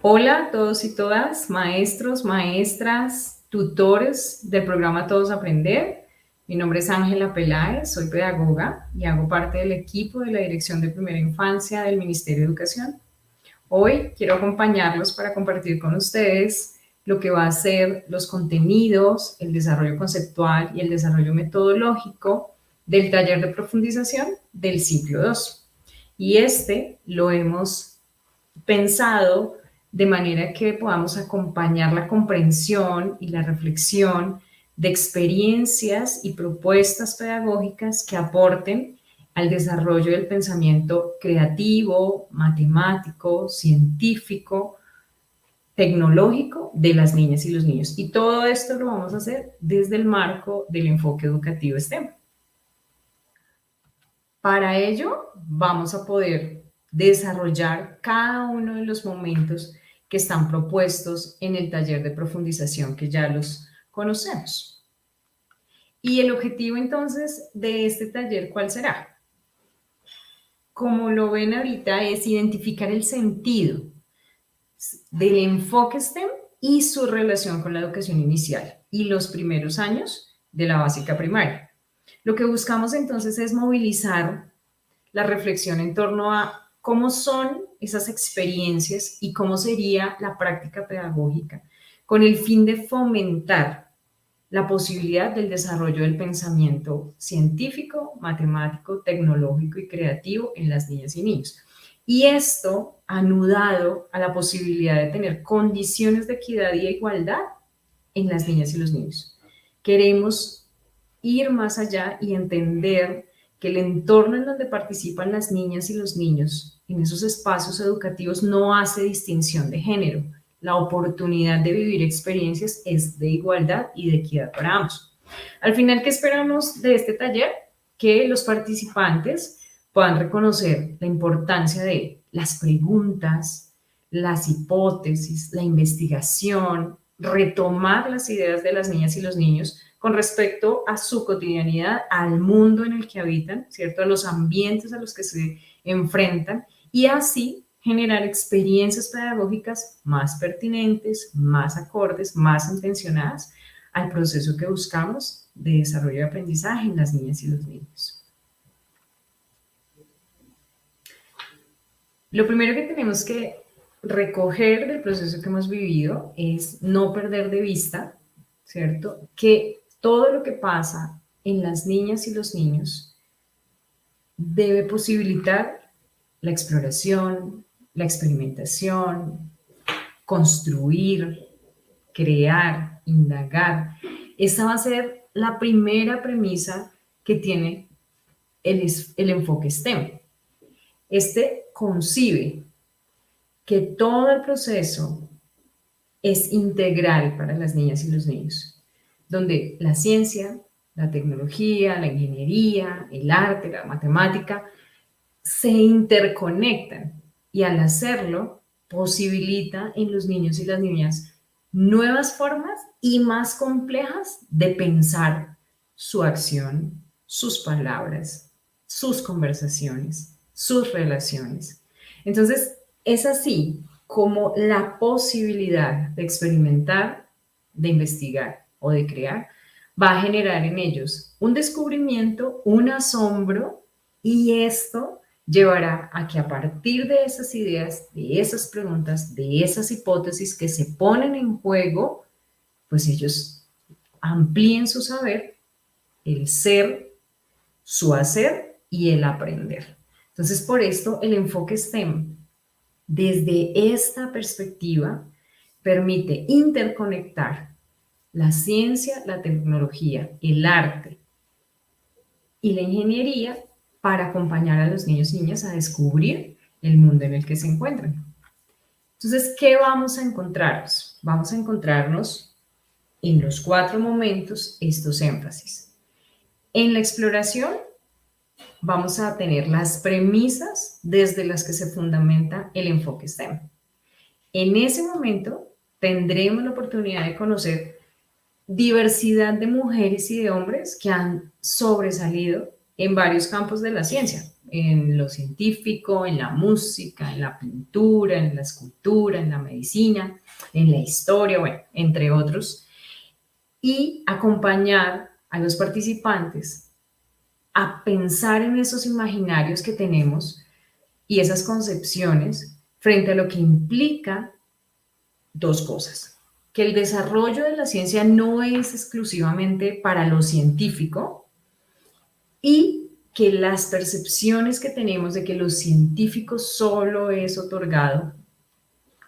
Hola a todos y todas, maestros, maestras, tutores del programa Todos Aprender. Mi nombre es Ángela Peláez, soy pedagoga y hago parte del equipo de la Dirección de Primera Infancia del Ministerio de Educación. Hoy quiero acompañarlos para compartir con ustedes lo que va a ser los contenidos, el desarrollo conceptual y el desarrollo metodológico del taller de profundización del ciclo 2. Y este lo hemos pensado de manera que podamos acompañar la comprensión y la reflexión de experiencias y propuestas pedagógicas que aporten al desarrollo del pensamiento creativo, matemático, científico, tecnológico de las niñas y los niños. Y todo esto lo vamos a hacer desde el marco del enfoque educativo STEM. Para ello, vamos a poder desarrollar cada uno de los momentos que están propuestos en el taller de profundización que ya los conocemos. Y el objetivo entonces de este taller, ¿cuál será? Como lo ven ahorita, es identificar el sentido del enfoque STEM y su relación con la educación inicial y los primeros años de la básica primaria. Lo que buscamos entonces es movilizar la reflexión en torno a cómo son esas experiencias y cómo sería la práctica pedagógica, con el fin de fomentar la posibilidad del desarrollo del pensamiento científico, matemático, tecnológico y creativo en las niñas y niños. Y esto anudado a la posibilidad de tener condiciones de equidad y igualdad en las niñas y los niños. Queremos ir más allá y entender que el entorno en donde participan las niñas y los niños en esos espacios educativos no hace distinción de género. La oportunidad de vivir experiencias es de igualdad y de equidad para ambos. Al final, ¿qué esperamos de este taller? Que los participantes puedan reconocer la importancia de las preguntas, las hipótesis, la investigación, retomar las ideas de las niñas y los niños con respecto a su cotidianidad, al mundo en el que habitan, ¿cierto? A los ambientes a los que se enfrentan y así generar experiencias pedagógicas más pertinentes, más acordes, más intencionadas al proceso que buscamos de desarrollo de aprendizaje en las niñas y los niños. Lo primero que tenemos que recoger del proceso que hemos vivido es no perder de vista, ¿cierto? Que todo lo que pasa en las niñas y los niños debe posibilitar la exploración, la experimentación, construir, crear, indagar. Esa va a ser la primera premisa que tiene el enfoque STEM. Este concibe que todo el proceso es integral para las niñas y los niños, donde la ciencia, la tecnología, la ingeniería, el arte, la matemática se interconectan y al hacerlo posibilita en los niños y las niñas nuevas formas y más complejas de pensar su acción, sus palabras, sus conversaciones, sus relaciones. Entonces, es así como la posibilidad de experimentar, de investigar o de crear va a generar en ellos un descubrimiento, un asombro, y esto llevará a que a partir de esas ideas, de esas preguntas, de esas hipótesis que se ponen en juego, pues ellos amplíen su saber, el ser, su hacer y el aprender. Entonces, por esto el enfoque STEM, desde esta perspectiva, permite interconectar la ciencia, la tecnología, el arte y la ingeniería para acompañar a los niños y niñas a descubrir el mundo en el que se encuentran. Entonces, ¿qué vamos a encontrarnos? Vamos a encontrarnos en los 4 momentos estos énfasis. En la exploración vamos a tener las premisas desde las que se fundamenta el enfoque STEM. En ese momento tendremos la oportunidad de conocer diversidad de mujeres y de hombres que han sobresalido en varios campos de la ciencia, en lo científico, en la música, en la pintura, en la escultura, en la medicina, en la historia, bueno, entre otros, y acompañar a los participantes a pensar en esos imaginarios que tenemos y esas concepciones frente a lo que implica dos cosas: que el desarrollo de la ciencia no es exclusivamente para lo científico y que las percepciones que tenemos de que lo científico solo es otorgado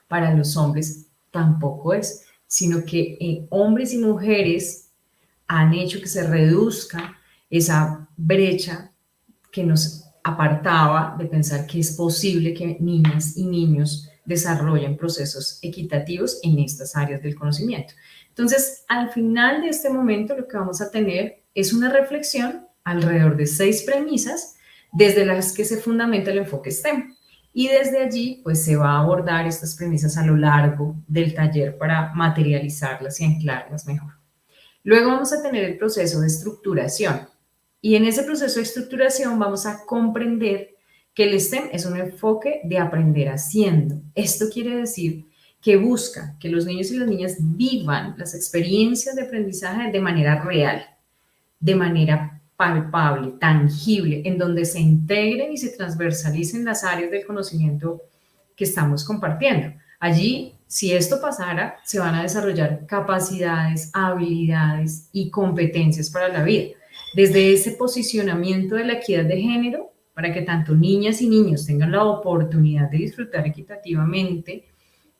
para los hombres tampoco es, sino que hombres y mujeres han hecho que se reduzca esa brecha que nos apartaba de pensar que es posible que niñas y niños desarrollen procesos equitativos en estas áreas del conocimiento. Entonces, al final de este momento, lo que vamos a tener es una reflexión alrededor de 6 premisas desde las que se fundamenta el enfoque STEM. Y desde allí, pues se va a abordar estas premisas a lo largo del taller para materializarlas y anclarlas mejor. Luego vamos a tener el proceso de estructuración. Y en ese proceso de estructuración vamos a comprender que el STEM es un enfoque de aprender haciendo. Esto quiere decir que busca que los niños y las niñas vivan las experiencias de aprendizaje de manera real, de manera palpable, tangible, en donde se integren y se transversalicen las áreas del conocimiento que estamos compartiendo. Allí, si esto pasara, se van a desarrollar capacidades, habilidades y competencias para la vida. Desde ese posicionamiento de la equidad de género, para que tanto niñas y niños tengan la oportunidad de disfrutar equitativamente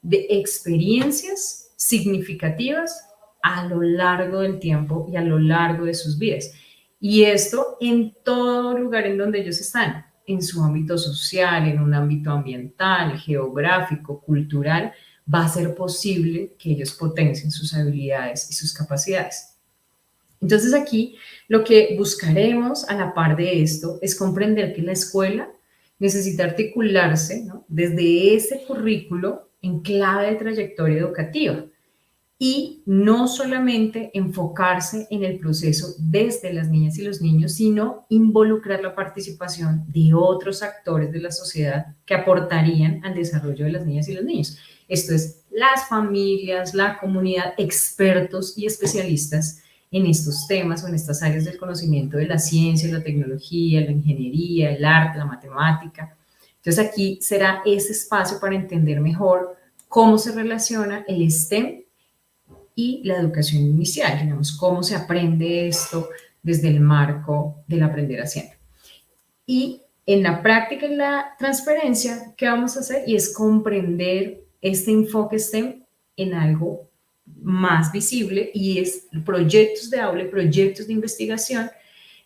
de experiencias significativas a lo largo del tiempo y a lo largo de sus vidas. Y esto en todo lugar en donde ellos están, en su ámbito social, en un ámbito ambiental, geográfico, cultural, va a ser posible que ellos potencien sus habilidades y sus capacidades. Entonces aquí lo que buscaremos a la par de esto es comprender que la escuela necesita articularse, ¿no?, desde ese currículo en clave de trayectoria educativa y no solamente enfocarse en el proceso desde las niñas y los niños, sino involucrar la participación de otros actores de la sociedad que aportarían al desarrollo de las niñas y los niños. Esto es, las familias, la comunidad, expertos y especialistas en estos temas o en estas áreas del conocimiento de la ciencia, la tecnología, la ingeniería, el arte, la matemática. Entonces aquí será ese espacio para entender mejor cómo se relaciona el STEM y la educación inicial, digamos, cómo se aprende esto desde el marco del aprender haciendo. Y en la práctica, en la transferencia, ¿qué vamos a hacer? Y es comprender este enfoque STEM en algo más visible y es proyectos de aula, proyectos de investigación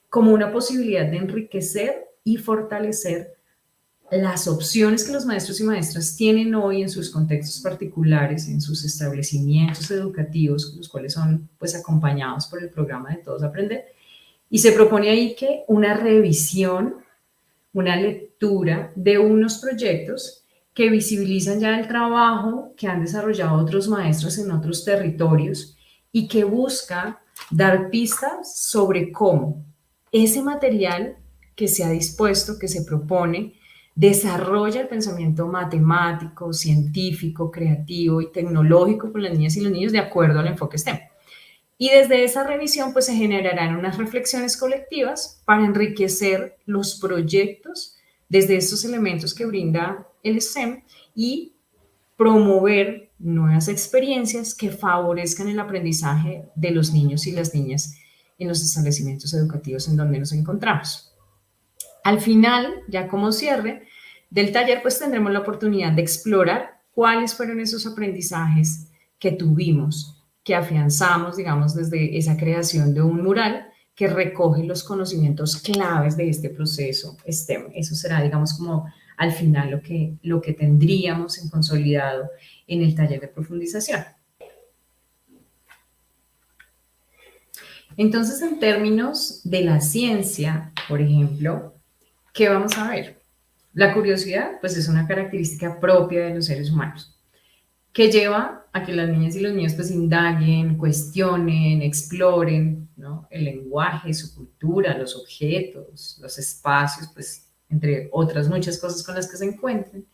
como una posibilidad de enriquecer y fortalecer las opciones que los maestros y maestras tienen hoy en sus contextos particulares, en sus establecimientos educativos, los cuales son pues acompañados por el programa de Todos Aprender. Y se propone ahí que una revisión, una lectura de unos proyectos que visibilizan ya el trabajo que han desarrollado otros maestros en otros territorios y que busca dar pistas sobre cómo ese material que se ha dispuesto, que se propone, desarrolla el pensamiento matemático, científico, creativo y tecnológico con las niñas y los niños de acuerdo al enfoque STEM. Y desde esa revisión pues se generarán unas reflexiones colectivas para enriquecer los proyectos desde estos elementos que brinda el STEM y promover nuevas experiencias que favorezcan el aprendizaje de los niños y las niñas en los establecimientos educativos en donde nos encontramos. Al final, ya como cierre del taller, pues tendremos la oportunidad de explorar cuáles fueron esos aprendizajes que tuvimos, que afianzamos, digamos, desde esa creación de un mural que recoge los conocimientos claves de este proceso STEM. Eso será, digamos, como al final lo que tendríamos en consolidado en el taller de profundización. Entonces, en términos de la ciencia, por ejemplo, ¿qué vamos a ver? La curiosidad, pues es una característica propia de los seres humanos. que lleva a que las niñas y los niños pues indaguen, cuestionen, exploren, ¿no? El lenguaje, su cultura, los objetos, los espacios, pues entre otras muchas cosas con las que se encuentren.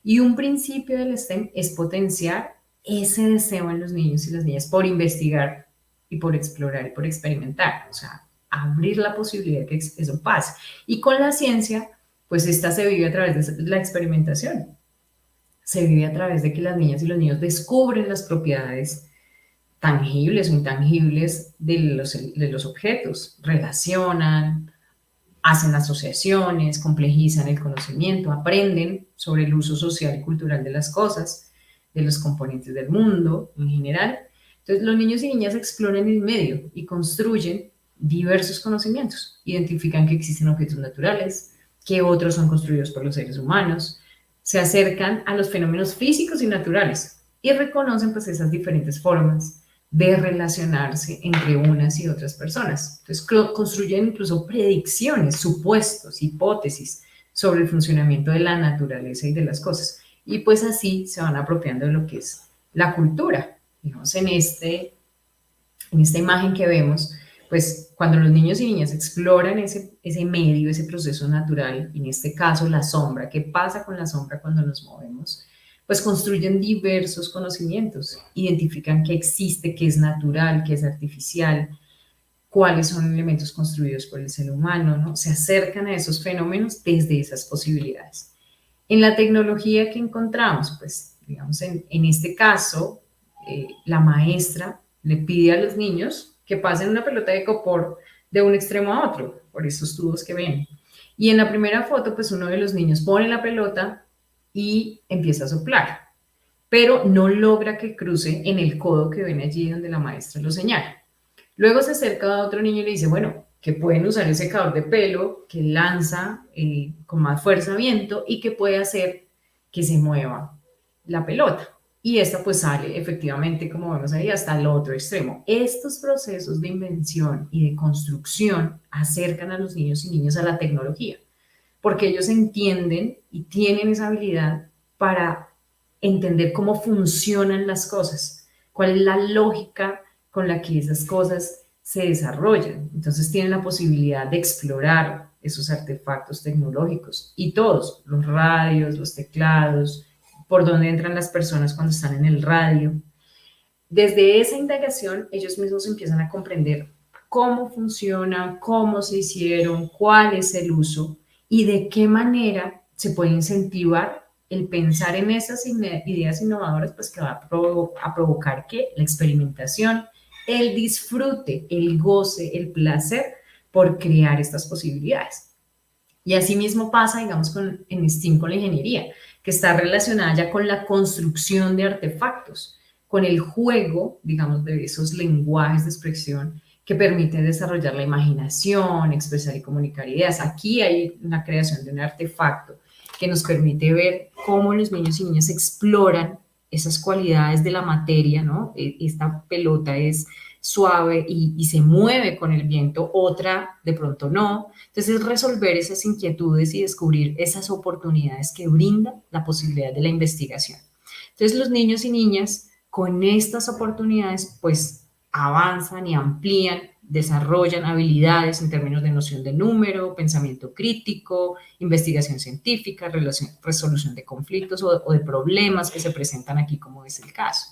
Y un principio del STEM es potenciar ese deseo en los niños y las niñas por investigar y por explorar y por experimentar, o sea, abrir la posibilidad de que eso pase. Y con la ciencia, pues esta se vive a través de la experimentación, se vive a través de que las niñas y los niños descubren las propiedades tangibles o intangibles de los objetos, relacionan, hacen asociaciones, complejizan el conocimiento, aprenden sobre el uso social y cultural de las cosas, de los componentes del mundo en general. Entonces, los niños y niñas exploran el medio y construyen diversos conocimientos, identifican que existen objetos naturales, que otros son construidos por los seres humanos, se acercan a los fenómenos físicos y naturales y reconocen pues esas diferentes formas de relacionarse entre unas y otras personas. Entonces, construyen incluso predicciones, supuestos, hipótesis sobre el funcionamiento de la naturaleza y de las cosas. Y pues así se van apropiando de lo que es la cultura. Digamos, en esta imagen que vemos, pues cuando los niños y niñas exploran ese medio, ese proceso natural, en este caso la sombra, ¿qué pasa con la sombra cuando nos movemos? Pues construyen diversos conocimientos, identifican qué existe, qué es natural, qué es artificial, cuáles son elementos construidos por el ser humano, ¿no? Se acercan a esos fenómenos desde esas posibilidades. En la tecnología que encontramos, pues digamos en este caso, la maestra le pide a los niños que pasen una pelota de copor de un extremo a otro, por esos tubos que ven. Y en la primera foto, pues uno de los niños pone la pelota y empieza a soplar, pero no logra que cruce en el codo que ven allí donde la maestra lo señala. Luego se acerca a otro niño y le dice, bueno, que pueden usar ese secador de pelo que lanza con más fuerza viento y que puede hacer que se mueva la pelota. Y esta pues sale efectivamente, como vemos ahí, hasta el otro extremo. Estos procesos de invención y de construcción acercan a los niños y niñas a la tecnología, porque ellos entienden y tienen esa habilidad para entender cómo funcionan las cosas, cuál es la lógica con la que esas cosas se desarrollan. Entonces tienen la posibilidad de explorar esos artefactos tecnológicos y todos, los radios, los teclados, por dónde entran las personas cuando están en el radio. Desde esa indagación, ellos mismos empiezan a comprender cómo funciona, cómo se hicieron, cuál es el uso y de qué manera se puede incentivar el pensar en esas ideas innovadoras, pues que va a provocar que la experimentación, el disfrute, el goce, el placer por crear estas posibilidades. Y así mismo pasa, digamos, en STEAM con la ingeniería, que está relacionada ya con la construcción de artefactos, con el juego, digamos, de esos lenguajes de expresión que permiten desarrollar la imaginación, expresar y comunicar ideas. Aquí hay una creación de un artefacto que nos permite ver cómo los niños y niñas exploran esas cualidades de la materia, ¿no? Esta pelota es suave y se mueve con el viento, otra de pronto no. Entonces, resolver esas inquietudes y descubrir esas oportunidades que brinda la posibilidad de la investigación. Entonces, los niños y niñas con estas oportunidades, pues avanzan y amplían, desarrollan habilidades en términos de noción de número, pensamiento crítico, investigación científica, resolución de conflictos o de problemas que se presentan aquí, como es el caso.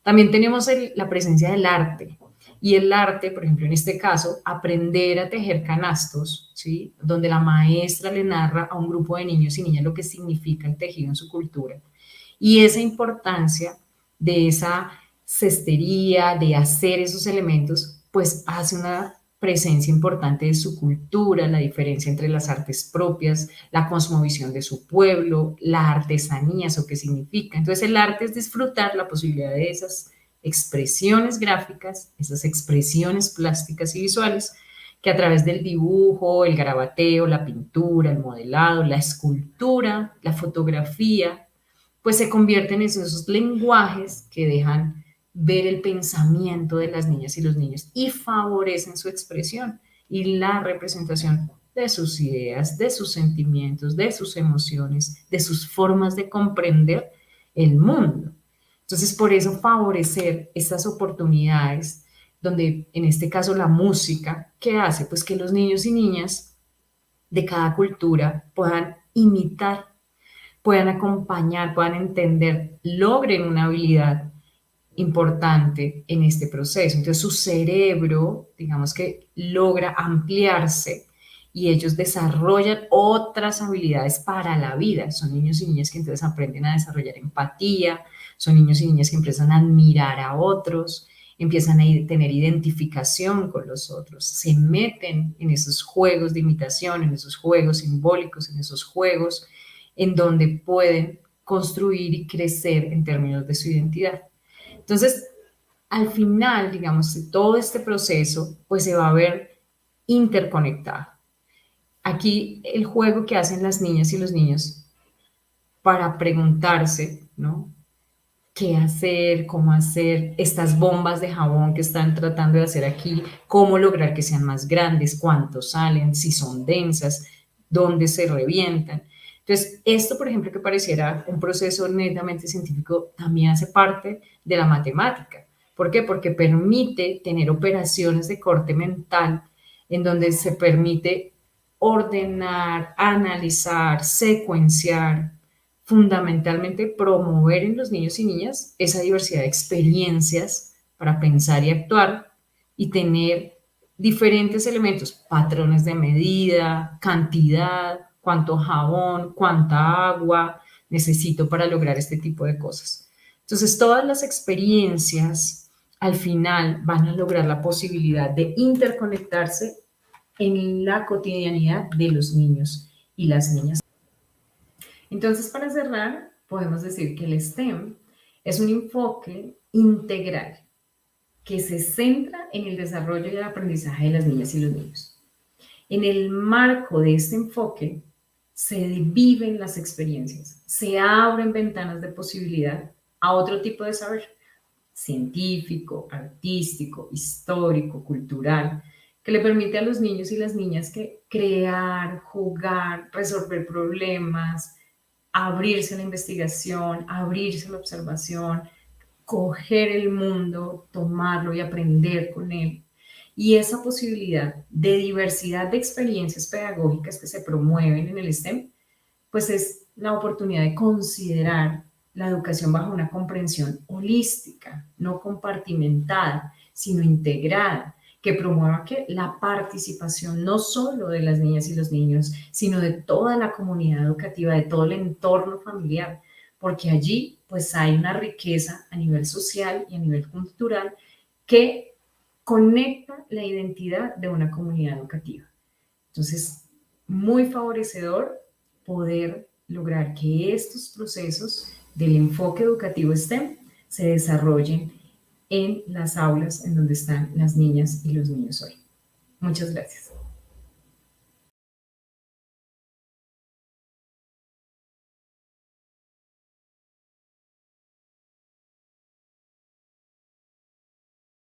También tenemos la presencia del arte. Y el arte, por ejemplo, en este caso, aprender a tejer canastos, ¿sí? Donde la maestra le narra a un grupo de niños y niñas lo que significa el tejido en su cultura. Y esa importancia de esa cestería, de hacer esos elementos, pues hace una presencia importante de su cultura, la diferencia entre las artes propias, la cosmovisión de su pueblo, la artesanía, eso qué significa. Entonces el arte es disfrutar la posibilidad de esas expresiones gráficas, esas expresiones plásticas y visuales, que a través del dibujo, el garabateo, la pintura, el modelado, la escultura, la fotografía, pues se convierten en esos lenguajes que dejan ver el pensamiento de las niñas y los niños y favorecen su expresión y la representación de sus ideas, de sus sentimientos, de sus emociones, de sus formas de comprender el mundo. Entonces, por eso favorecer estas oportunidades, donde en este caso la música, ¿qué hace? Pues que los niños y niñas de cada cultura puedan imitar, puedan acompañar, puedan entender, logren una habilidad importante en este proceso. Entonces su cerebro, digamos que logra ampliarse y ellos desarrollan otras habilidades para la vida. Son niños y niñas que entonces aprenden a desarrollar empatía, son niños y niñas que empiezan a admirar a otros, empiezan a tener identificación con los otros, se meten en esos juegos de imitación, en esos juegos simbólicos, en esos juegos en donde pueden construir y crecer en términos de su identidad. Entonces, al final, digamos, de todo este proceso, pues se va a ver interconectado. Aquí el juego que hacen las niñas y los niños para preguntarse, ¿no? ¿Qué hacer? ¿Cómo hacer? Estas bombas de jabón que están tratando de hacer aquí, cómo lograr que sean más grandes, cuántos salen, si son densas, dónde se revientan. Entonces, esto, por ejemplo, que pareciera un proceso netamente científico, también hace parte de la matemática. ¿Por qué? Porque permite tener operaciones de corte mental en donde se permite ordenar, analizar, secuenciar, fundamentalmente promover en los niños y niñas esa diversidad de experiencias para pensar y actuar y tener diferentes elementos, patrones de medida, cantidad, cuánto jabón, cuánta agua necesito para lograr este tipo de cosas. Entonces, todas las experiencias al final van a lograr la posibilidad de interconectarse en la cotidianidad de los niños y las niñas. Entonces, para cerrar, podemos decir que el STEM es un enfoque integral que se centra en el desarrollo y el aprendizaje de las niñas y los niños. En el marco de este enfoque se viven las experiencias, se abren ventanas de posibilidad a otro tipo de saber, científico, artístico, histórico, cultural, que le permite a los niños y las niñas que crear, jugar, resolver problemas, abrirse a la investigación, abrirse a la observación, coger el mundo, tomarlo y aprender con él. Y esa posibilidad de diversidad de experiencias pedagógicas que se promueven en el STEM, pues es la oportunidad de considerar la educación bajo una comprensión holística, no compartimentada, sino integrada, que promueva que la participación no solo de las niñas y los niños, sino de toda la comunidad educativa, de todo el entorno familiar, porque allí pues hay una riqueza a nivel social y a nivel cultural que conecta la identidad de una comunidad educativa. Entonces, muy favorecedor poder lograr que estos procesos del enfoque educativo STEM se desarrollen en las aulas en donde están las niñas y los niños hoy. Muchas gracias.